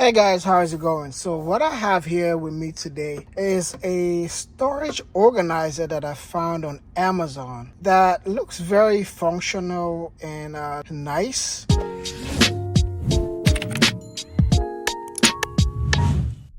Hey guys, how's it going? So what I have here with me today is a storage organizer that I found on Amazon that looks very functional and nice.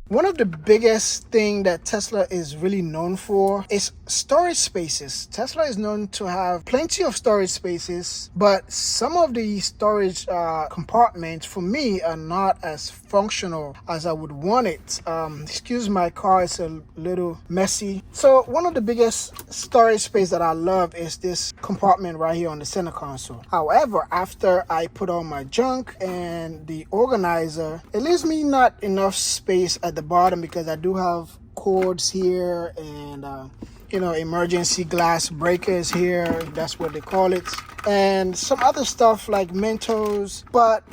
One of the biggest thing that Tesla is really known for is storage spaces. Tesla is known to have plenty of storage spaces, but some of the storage compartments for me are not as functional as I would want it. Excuse my car, it's a little messy. So one of the biggest storage space that I love is this compartment right here on the center console. However, after I put on my junk and the organizer, it leaves me not enough space at the bottom because I do have cords here and emergency glass breakers here, that's what they call it, and some other stuff like Mentos. But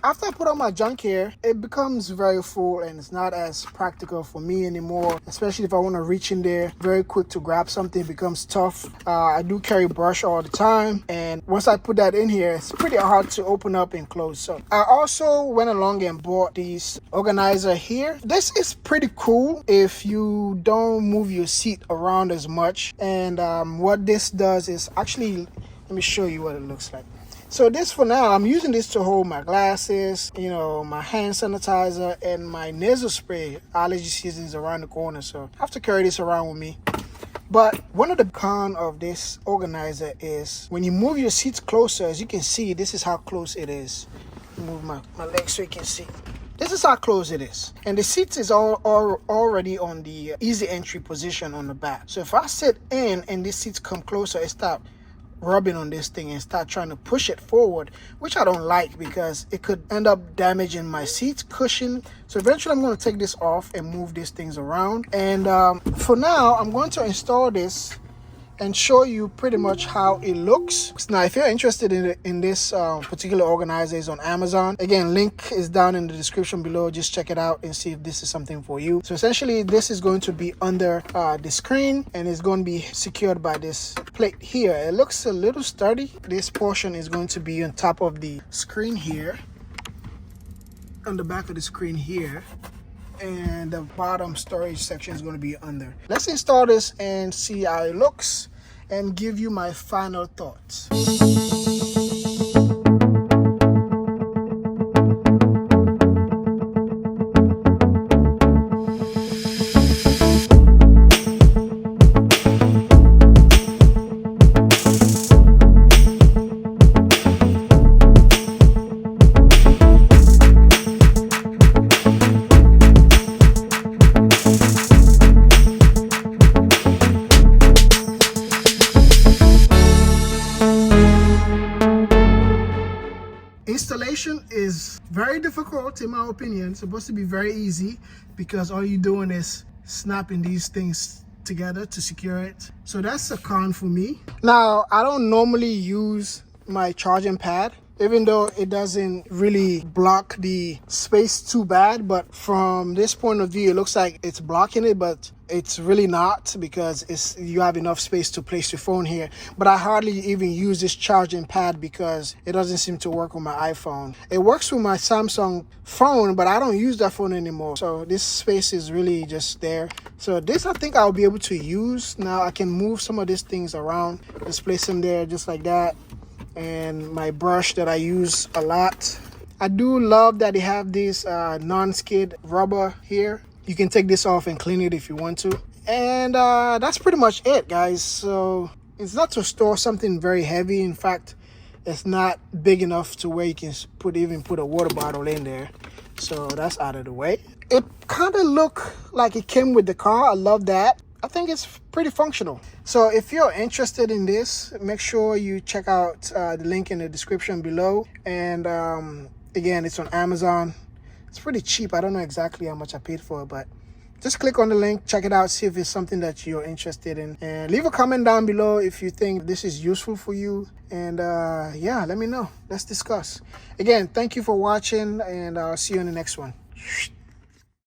after I put on my junk here, it becomes very full and it's not as practical for me anymore, especially if I want to reach in there very quick to grab something. It becomes tough. I do carry brush all the time, and once I put that in here, it's pretty hard to open up and close. So I also went along and bought these organizer here. This is pretty cool if you don't move your seat around as much, and what this does is actually, let me show you what it looks like. So this, for now, I'm using this to hold my glasses, my hand sanitizer, and my nasal spray. Allergy season is around the corner, so I have to carry this around with me. But one of the cons of this organizer is when you move your seats closer, as you can see, this is how close it is. Move my legs so you can see. This is how close it is. And the seats is already on the easy entry position on the back. So if I sit in and these seats come closer, it start rubbing on this thing and start trying to push it forward, which I don't like because it could end up damaging my seat cushion. So eventually I'm going to take this off and move these things around. And for now, I'm going to install this and show you pretty much how it looks. Now, if you're interested in this particular organizer, is on Amazon. Again, link is down in the description below. Just check it out and see if this is something for you. So essentially, this is going to be under the screen and it's going to be secured by this plate here. It looks a little sturdy. This portion is going to be on top of the screen here, on the back of the screen here, and the bottom storage section is going to be under. Let's install this and see how it looks and give you my final thoughts. Installation is very difficult in my opinion. It's supposed to be very easy because all you're doing is snapping these things together to secure it. So that's a con for me. Now, I don't normally use my charging pad, even though it doesn't really block the space too bad. But from this point of view, it looks like it's blocking it, but it's really not, because you have enough space to place your phone here. But I hardly even use this charging pad because it doesn't seem to work with my iPhone. It works with my Samsung phone, but I don't use that phone anymore. So this space is really just there. So this, I think I'll be able to use. Now I can move some of these things around, just place them there just like that. And my brush that I use a lot. I do love that they have this non-skid rubber here. You can take this off and clean it if you want to. And that's pretty much it, guys. So it's not to store something very heavy. In fact, it's not big enough to where you can even put a water bottle in there. So that's out of the way. It kind of looked like it came with the car. I love that. I think it's pretty functional. So if you're interested in this, make sure you check out the link in the description below. And again, it's on Amazon. It's pretty cheap. I don't know exactly how much I paid for it, but just click on the link, check it out, see if it's something that you're interested in, and leave a comment down below if you think this is useful for you. And yeah, let me know. Let's discuss. Again, thank you for watching, and I'll see you in the next one.